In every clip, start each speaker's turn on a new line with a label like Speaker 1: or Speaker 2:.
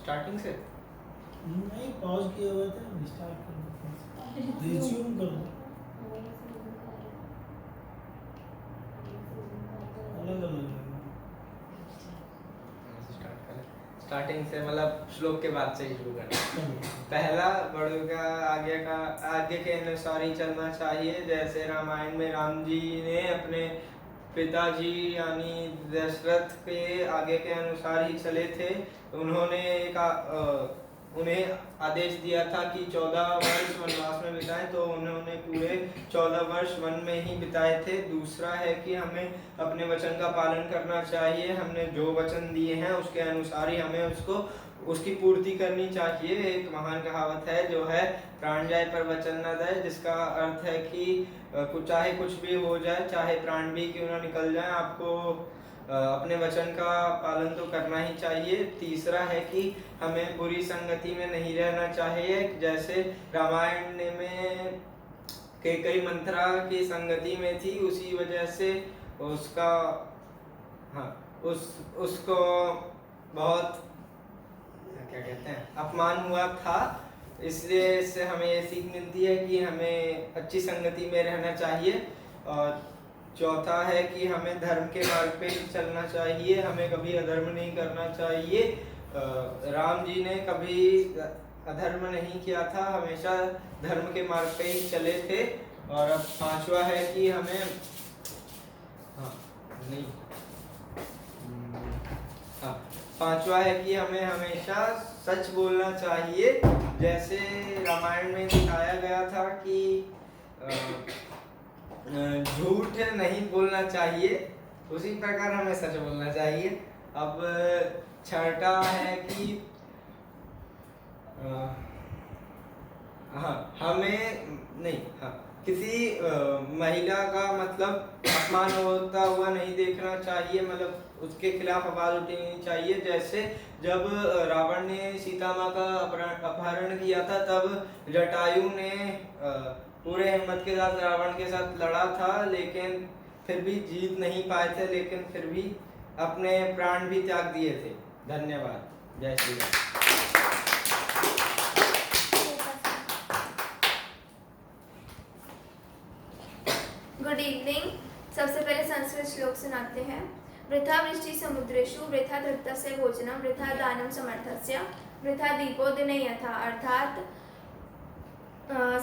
Speaker 1: Starting से
Speaker 2: नहीं, pause किया हुआ था, स्टार्ट कर दो, रिज्यूम कर दो, अलग अलग
Speaker 1: स्टार्टिंग से मतलब श्लोक के बाद से ही शुरू करना। पहला बड़ों का आगे के अनुसार ही चलना चाहिए। जैसे रामायण में राम जी ने अपने पिताजी यानी दशरथ के आगे के अनुसार ही चले थे। उन्होंने उन्हें आदेश दिया था कि 14 वर्ष वनवास में बिताएं, तो उन्होंने पूरे 14 वर्ष वन में ही बिताए थे। दूसरा है कि हमें अपने वचन का पालन करना चाहिए। हमने जो वचन दिए हैं उसके अनुसार ही हमें उसकी पूर्ति करनी चाहिए। एक महान कहावत है जो है प्राण जाए पर वचन न जाए, जिसका अर्थ है कि चाहे कुछ भी हो जाए, चाहे प्राण भी क्यों ना निकल जाए, आपको अपने वचन का पालन तो करना ही चाहिए। तीसरा है कि हमें बुरी संगति में नहीं रहना चाहिए। जैसे रामायण में कई मंथरा की संगति में थी, उसी वजह से उसका उसको बहुत क्या कहते हैं अपमान हुआ था। इसलिए इससे हमें ये सीख मिलती है कि हमें अच्छी संगति में रहना चाहिए। और चौथा है कि हमें धर्म के मार्ग पे ही चलना चाहिए, हमें कभी अधर्म नहीं करना चाहिए। राम जी ने कभी अधर्म नहीं किया था, हमेशा धर्म के मार्ग पे ही चले थे। और अब पांचवा है कि हमें पांचवा है कि हमें हमेशा सच बोलना चाहिए। जैसे रामायण में दिखाया गया था कि झूठ नहीं बोलना चाहिए, उसी प्रकार हमें सच बोलना चाहिए। अब छठा है कि किसी महिला का मतलब अपमान होता हुआ नहीं देखना चाहिए, मतलब उसके खिलाफ आवाज उठानी चाहिए। जैसे जब रावण ने सीता माँ का अपहरण किया था, तब जटायु ने पूरे हिम्मत के साथ रावण के साथ लड़ा था, लेकिन फिर भी जीत नहीं पाए थे, लेकिन फिर भी अपने प्राण भी त्याग दिए थे। धन्यवाद। जय श्री राम।
Speaker 3: Good evening. सबसे पहले संस्कृत श्लोक सुनाते हैं। वृथा वृष्टि समुद्रेषु वृथा धृतस्य भोजनम वृथा दानम समर्थस्य वृथा दीपो दिने यथा। अर्थात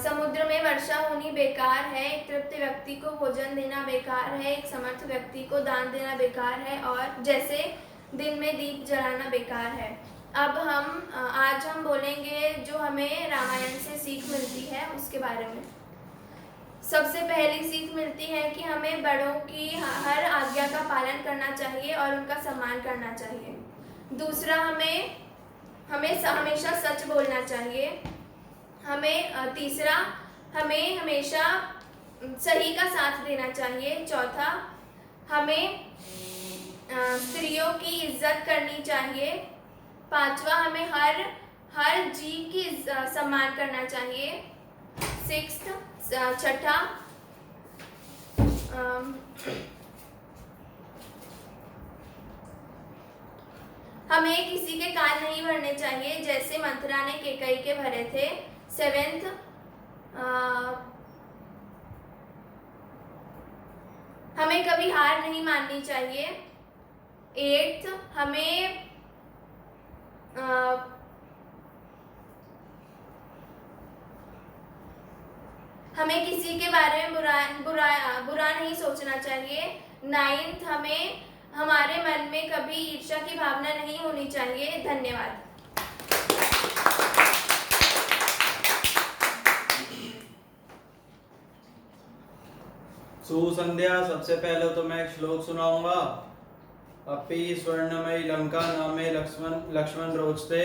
Speaker 3: समुद्र में वर्षा होनी बेकार है, एक तृप्त व्यक्ति को भोजन देना बेकार है, एक समर्थ व्यक्ति को दान देना बेकार है, और जैसे दिन में दीप जलाना बेकार है। अब आज हम बोलेंगे जो हमें रामायण से सीख मिलती है उसके बारे में। सबसे पहली सीख मिलती है कि हमें बड़ों की हर आज्ञा का पालन करना चाहिए और उनका सम्मान करना चाहिए। दूसरा, हमें हमेशा सच बोलना चाहिए। तीसरा, हमें हमेशा सही का साथ देना चाहिए। चौथा, हमें स्त्रियों की इज्जत करनी चाहिए। पांचवा, हमें हर जीव की सम्मान करना चाहिए। छठा, हमें किसी के कान नहीं भरने चाहिए, जैसे मंथरा ने केकई के भरे थे। 7th, हमें कभी हार नहीं माननी चाहिए। 8th, हमें किसी के बारे में बुरा नहीं सोचना चाहिए। 9th, हमें हमारे मन में कभी ईर्ष्या की भावना नहीं होनी चाहिए। धन्यवाद।
Speaker 4: सुसंध्या। सबसे पहले तो मैं एक श्लोक सुनाऊंगा। अपि स्वर्णमयी लंका नामे लक्ष्मण रोचते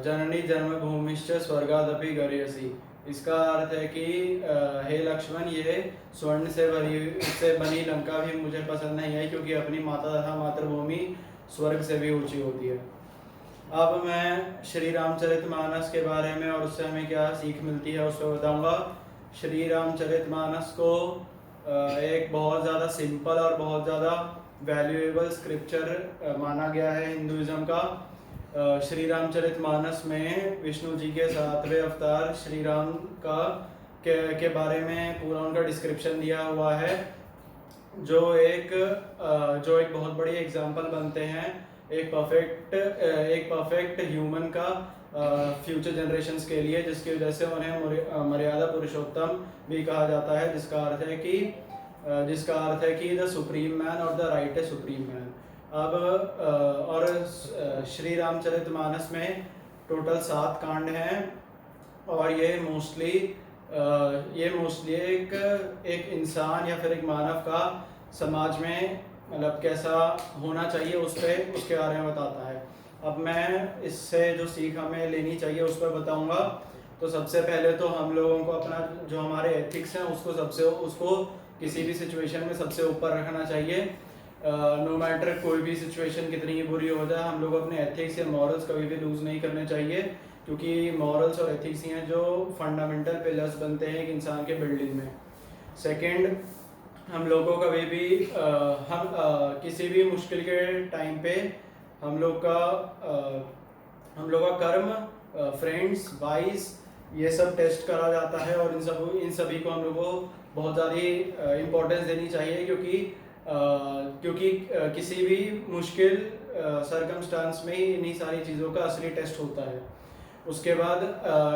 Speaker 4: जननी जन्मभूमिश्च स्वर्गादपि गरीयसी। इसका अर्थ है कि हे लक्ष्मण, ये स्वर्ण से बनी लंका भी मुझे पसंद नहीं है, क्योंकि अपनी माता तथा मातृभूमि स्वर्ग से भी ऊंची होती है। अब मैं श्री रामचरितमानस के बारे में और उससे हमें क्या सीख मिलती है उसको बताऊंगा। श्री रामचरितमानस को एक बहुत ज़्यादा सिंपल और बहुत ज़्यादा वैल्यूएबल स्क्रिप्चर माना गया है हिंदुइज्म का। श्री रामचरितमानस में विष्णु जी के 7वें अवतार श्री राम के बारे में पूरा उनका डिस्क्रिप्शन दिया हुआ है, जो एक बहुत बड़ी एग्जाम्पल बनते हैं एक परफेक्ट ह्यूमन का फ्यूचर जनरेशंस के लिए, जिसकी वजह से उन्हें मर्यादा पुरुषोत्तम भी कहा जाता है, जिसका अर्थ है कि द सुप्रीम मैन और द राइट है सुप्रीम मैन। अब और श्री रामचरितमानस में टोटल 7 कांड हैं और ये मोस्टली एक इंसान या फिर एक मानव का समाज में मतलब कैसा होना चाहिए उसके बारे में बताता है। अब मैं इससे जो सीख हमें लेनी चाहिए उस पर बताऊंगा। तो सबसे पहले तो हम लोगों को अपना जो हमारे एथिक्स हैं उसको किसी भी सिचुएशन में सबसे ऊपर रखना चाहिए। नो मैटर कोई भी सिचुएशन कितनी ही बुरी हो जाए, हम लोग अपने एथिक्स या मॉरल्स कभी भी लूज़ नहीं करने चाहिए, क्योंकि मॉरल्स और एथिक्स ही हैं जो फंडामेंटल पिलर्स बनते हैं एक इंसान के बिल्डिंग में। सेकंड, हम लोगों को कभी भी किसी भी मुश्किल के टाइम पे हम लोग का कर्म, फ्रेंड्स, वाइज ये सब टेस्ट करा जाता है और इन सभी को हम लोग को बहुत ज़्यादा इम्पोर्टेंस देनी चाहिए, क्योंकि किसी भी मुश्किल सरकमस्टांस में ही इन्हीं सारी चीज़ों का असली टेस्ट होता है। उसके बाद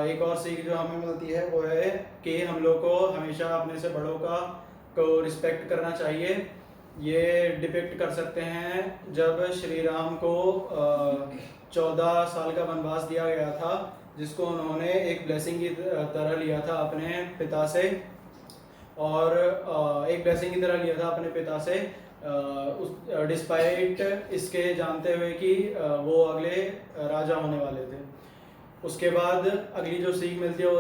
Speaker 4: एक और सीख जो हमें मिलती है वो है कि हम लोग को हमेशा अपने से बड़ों को रिस्पेक्ट करना चाहिए। ये डिपिक्ट कर सकते हैं जब श्री राम को 14 साल का वनवास दिया गया था, जिसको उन्होंने एक ब्लेसिंग की तरह लिया था अपने पिता से, और डिस्पाइट इसके जानते हुए कि वो अगले राजा होने वाले थे। उसके बाद अगली जो सीख मिलती है वो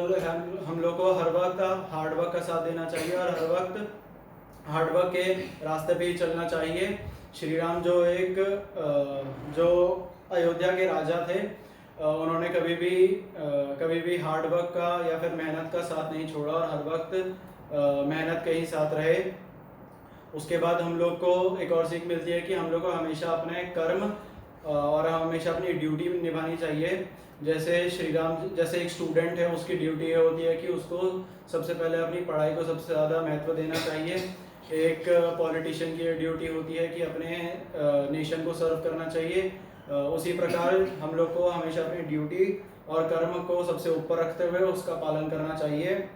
Speaker 4: हम लोग को हर वक्त हार्डवर्क का साथ देना चाहिए और हर वक्त हार्डवर्क के रास्ते पे ही चलना चाहिए। श्री राम जो अयोध्या के राजा थे, उन्होंने कभी भी हार्डवर्क का या फिर मेहनत का साथ नहीं छोड़ा और हर वक्त मेहनत के ही साथ रहे। उसके बाद हम लोग को एक और सीख मिलती है कि हम लोग को हमेशा अपने कर्म और हमेशा अपनी ड्यूटी निभानी चाहिए। जैसे एक स्टूडेंट है, उसकी ड्यूटी ये होती है कि उसको सबसे पहले अपनी पढ़ाई को सबसे ज़्यादा महत्व देना चाहिए। एक पॉलिटिशियन की ड्यूटी होती है कि अपने नेशन को सर्व करना चाहिए। उसी प्रकार हम लोग को हमेशा अपनी ड्यूटी और कर्म को सबसे ऊपर रखते हुए उसका पालन करना चाहिए।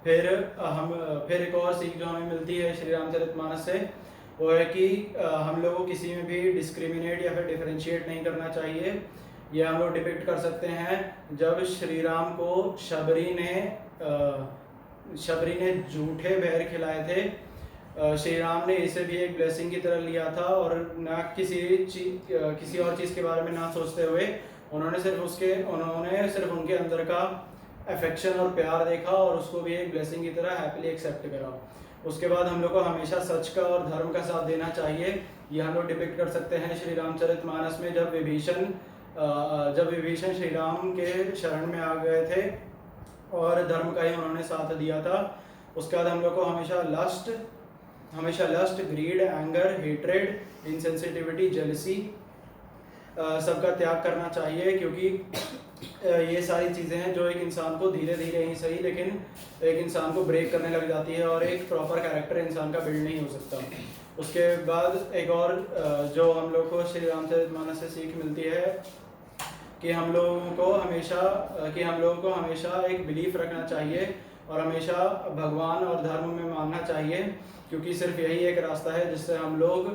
Speaker 4: फिर एक और सीख जो हमें मिलती है श्री रामचरितमानस से वो है कि हम लोग को किसी में भी डिस्क्रिमिनेट या फिर डिफरेंशिएट नहीं करना चाहिए। ये हम लोग डिपिक्ट कर सकते हैं जब श्री राम को शबरी ने झूठे बहर खिलाए थे। श्री राम ने इसे भी एक ब्लेसिंग की तरह लिया था और ना किसी और चीज़ के बारे में ना सोचते हुए उन्होंने सिर्फ उनके अंदर का अफेक्शन और प्यार देखा और उसको भी एक ब्लेसिंग की तरह हैप्पीली एक्सेप्ट करा। उसके बाद हम लोग को हमेशा सच का और धर्म का साथ देना चाहिए। ये हम लोग डिपिक्ट कर सकते हैं श्री रामचरितमानस में जब विभीषण श्री राम के शरण में आ गए थे और धर्म का ही उन्होंने साथ दिया था। उसके बाद हम लोग को हमेशा lust, greed, anger, hatred, insensitivity, jealousy सबका त्याग करना चाहिए, क्योंकि ये सारी चीज़ें हैं जो एक इंसान को धीरे धीरे ही सही लेकिन एक इंसान को ब्रेक करने लग जाती है और एक प्रॉपर कैरेक्टर इंसान का बिल्ड नहीं हो सकता। उसके बाद एक और जो हम लोग को श्री रामचरितमानस से सीख मिलती है कि हम लोगों को हमेशा एक बिलीफ रखना चाहिए और हमेशा भगवान और धर्म में मानना चाहिए, क्योंकि सिर्फ यही एक रास्ता है जिससे हम लोग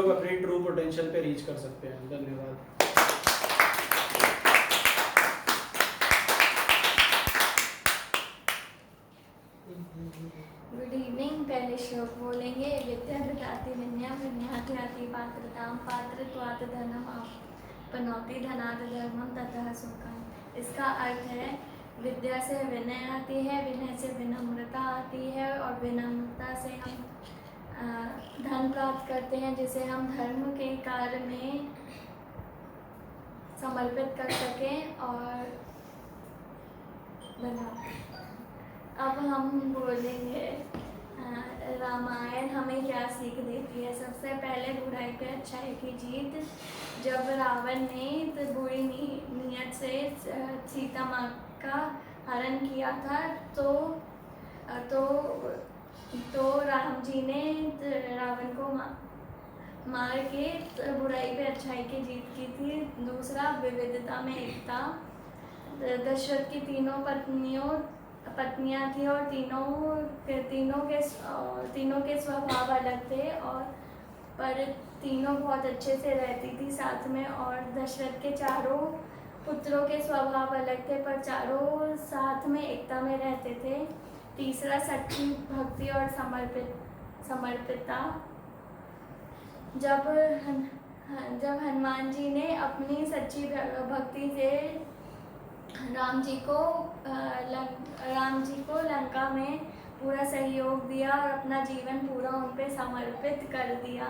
Speaker 4: अपनी ट्रू पोटेंशियल पे रीच कर सकते हैं। धन्यवाद।
Speaker 3: Good evening. पहले श्लोक बोलेंगे। विद्या ददाति विनया विनया ख्याति पात्रताम पात्रत्वात् धनम आपनोति धनात् धर्मम ततः सुखम। इसका अर्थ है विद्या से विनय आती है, विनय से विनम्रता आती है और विनम्रता से हम धन प्राप्त करते हैं जिसे हम धर्म के कार्य में समर्पित कर सकें। और धन्यवाद। अब हम बोलेंगे रामायण हमें क्या सीख देती है। सबसे पहले बुराई पे अच्छाई की जीत। जब रावण ने तो बुरी नीयत से सीता माँ का हरण किया था तो राम जी ने रावण को मार के बुराई पे अच्छाई की जीत की थी। दूसरा, विविधता में एकता। दशरथ की तीनों पत्नियां थी और तीनों के स्वभाव अलग थे पर तीनों बहुत अच्छे से रहती थी साथ में। और दशरथ के चारों पुत्रों के स्वभाव अलग थे पर चारों साथ में एकता में रहते थे। तीसरा, सच्ची भक्ति और समर्पितता। जब हनुमान जी ने अपनी सच्ची भक्ति से राम जी को लंका में पूरा सहयोग दिया और अपना जीवन पूरा उन पे समर्पित कर दिया।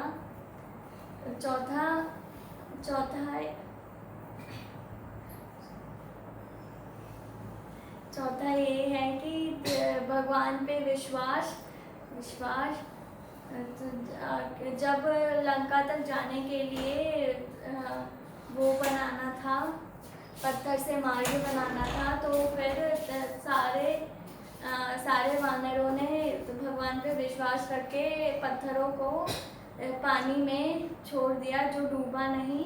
Speaker 3: चौथा ये है कि भगवान पे विश्वास। जब लंका तक जाने के लिए वो बनाना था, पत्थर से मार्ग बनाना था, तो फिर सारे वानरों ने भगवान पे विश्वास रख के पत्थरों को पानी में छोड़ दिया जो डूबा नहीं,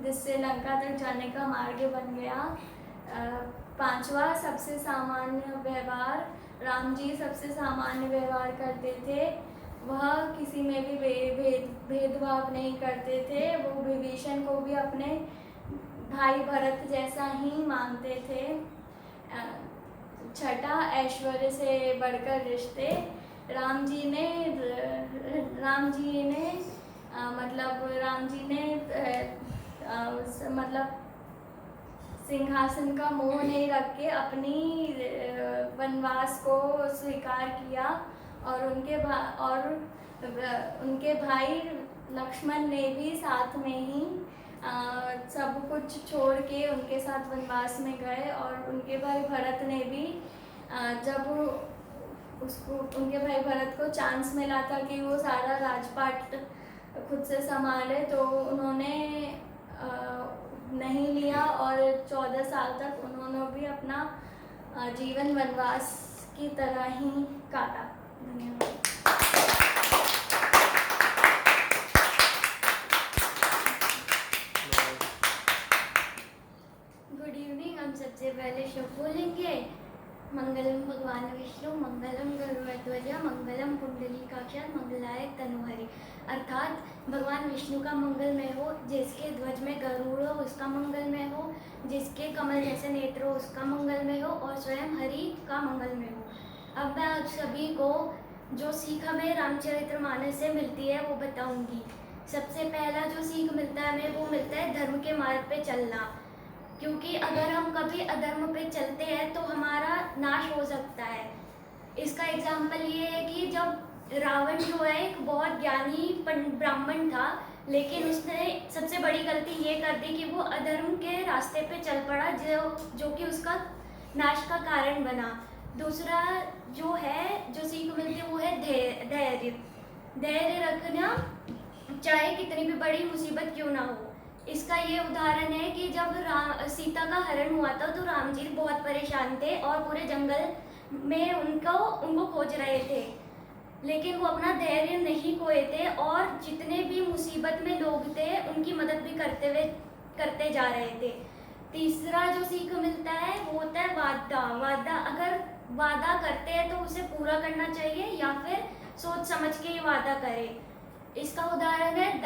Speaker 3: जिससे लंका तक जाने का मार्ग बन गया। पांचवा, सबसे सामान्य व्यवहार। राम जी सबसे सामान्य व्यवहार करते थे। वह किसी में भी भेदभाव नहीं करते थे। वो विभीषण को भी अपने भाई भरत जैसा ही मानते थे। छठा, ऐश्वर्य से बढ़कर रिश्ते। राम जी ने सिंहासन का मोह नहीं रख के अपनी वनवास को स्वीकार किया और उनके भाई लक्ष्मण ने भी साथ में ही सब कुछ छोड़ के उनके साथ वनवास में गए। और उनके भाई भरत ने भी जब उनके भाई भरत को चांस मिला था कि वो सारा राजपाट खुद से संभाले, तो उन्होंने नहीं लिया और 14 साल तक उन्होंने भी अपना जीवन वनवास की तरह ही काटा। धन्यवाद।
Speaker 5: Good evening. हम सबसे पहले शुभ बोलेंगे। मंगलम भगवान विष्णु, मंगलम गरुड़ध्वज, मंगलम पुंडलीकाक्षाय, मंगलाय तनुहरि। अर्थात भगवान विष्णु का मंगलमय हो, जिसके ध्वज में गरुड़ हो उसका मंगलमय हो, जिसके कमल जैसे नेत्र हो उसका मंगलमय हो, और स्वयं हरि का मंगलमय हो। अब मैं आप सभी को जो सीख हमें रामचरितमानस से मिलती है वो बताऊंगी। सबसे पहला जो सीख मिलता है हमें, वो मिलता है धर्म के मार्ग पे चलना। क्योंकि अगर हम कभी अधर्म पे चलते हैं तो हमारा नाश हो सकता है। इसका एग्जाम्पल ये है कि जब रावण जो है एक बहुत ज्ञानी ब्राह्मण था, लेकिन उसने सबसे बड़ी गलती ये कर दी कि वो अधर्म के रास्ते पे चल पड़ा, जो कि उसका नाश का कारण बना। दूसरा जो सीख मिलती है वो है धैर्य रखना, चाहे कितनी भी बड़ी मुसीबत क्यों ना हो। इसका ये उदाहरण है कि जब सीता का हरण हुआ था तो राम जी बहुत परेशान थे और पूरे जंगल में उनको खोज रहे थे, लेकिन वो अपना धैर्य नहीं खोए थे और जितने भी मुसीबत में लोग थे उनकी मदद भी करते जा रहे थे। तीसरा जो सीख मिलता है वो होता है वादा। अगर वादा करते हैं तो उसे पूरा करना चाहिए या फिर सोच समझ के ये वादा करें। इसका उदाहरण है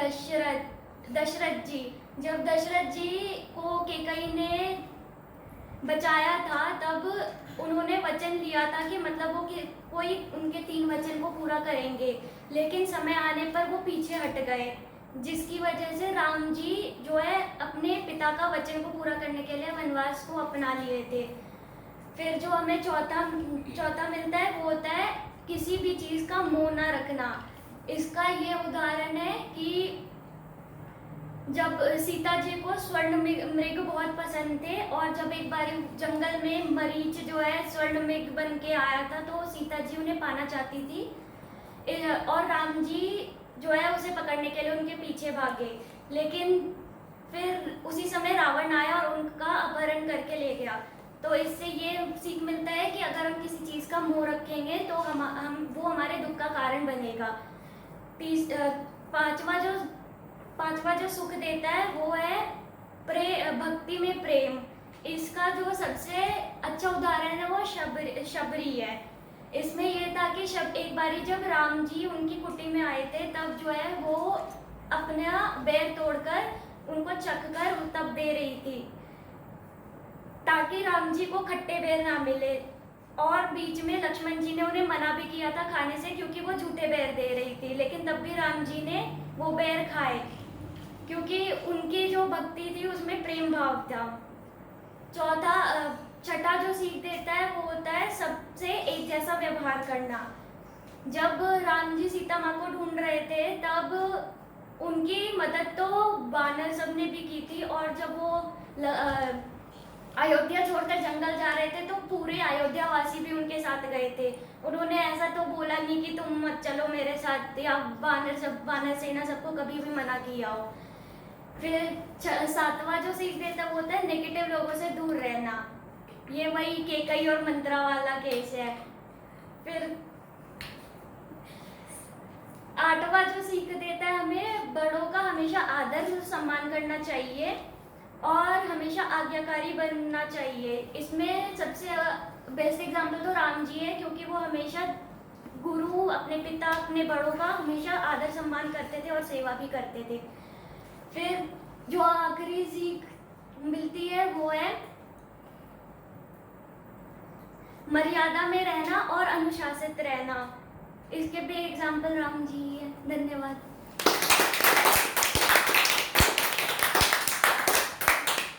Speaker 5: दशरथ जी। जब दशरथ जी को कैकेयी ने बचाया था तब उन्होंने वचन लिया था कि मतलब वो कोई उनके 3 वचन को पूरा करेंगे, लेकिन समय आने पर वो पीछे हट गए, जिसकी वजह से राम जी जो है अपने पिता का वचन को पूरा करने के लिए वनवास को अपना लिए थे। फिर जो हमें चौथा मिलता है वो होता है किसी भी चीज़ का मोह ना रखना। इसका ये उदाहरण है कि जब सीता जी को स्वर्ण मृग बहुत पसंद थे और जब एक बार जंगल में मरीच जो है स्वर्ण मृग बन के आया था तो सीता जी उन्हें पाना चाहती थी, और राम जी जो है उसे पकड़ने के लिए उनके पीछे भागे, लेकिन फिर उसी समय रावण आया और उनका अपहरण करके ले गया। तो इससे ये सीख मिलता है कि अगर हम किसी चीज़ का मोह रखेंगे तो हम वो हमारे दुख का कारण बनेगा। पांचवा जो सुख देता है वो है भक्ति में प्रेम। इसका जो सबसे अच्छा उदाहरण है वो शबरी है। इसमें ये था कि एक बारी जब राम जी उनकी कुटी में आए थे तब जो है वो अपना बैर तोड़कर उनको चखकर तब दे रही थी ताकि राम जी को खट्टे बैर ना मिले। और बीच में लक्ष्मण जी ने उन्हें मना भी किया था खाने से क्योंकि वो झूठे बैर दे रही थी, लेकिन तब भी राम जी ने वो बैर खाए क्योंकि उनकी जो भक्ति थी उसमें प्रेम भाव था। छठा जो सीख देता है वो होता है सबसे एक जैसा व्यवहार करना। जब राम जी सीता माँ को ढूंढ रहे थे तब उनकी मदद तो वानर सब ने भी की थी, और जब वो अयोध्या छोड़कर जंगल जा रहे थे तो पूरे अयोध्या वासी भी उनके साथ गए थे। उन्होंने ऐसा तो बोला नहीं कि तुम मत चलो मेरे साथ, या वानर सेना सबको कभी भी मना किया हो। फिर सातवां जो सीख देता वो होता है नेगेटिव लोगों से दूर रहना। ये वही केकई और मंत्रा वाला केस है। फिर आठवां जो सीख देता है हमें बड़ों का हमेशा आदर सम्मान करना चाहिए और हमेशा आज्ञाकारी बनना चाहिए। इसमें सबसे बेस्ट एग्जाम्पल तो राम जी है क्योंकि वो हमेशा गुरु अपने पिता अपने बड़ों का हमेशा आदर सम्मान करते थे और सेवा भी करते थे। फिर जो आखिरी सीख मिलती है वो है मर्यादा में रहना और अनुशासित रहना। इसके भी एग्जाम्पल राम जी है। धन्यवाद।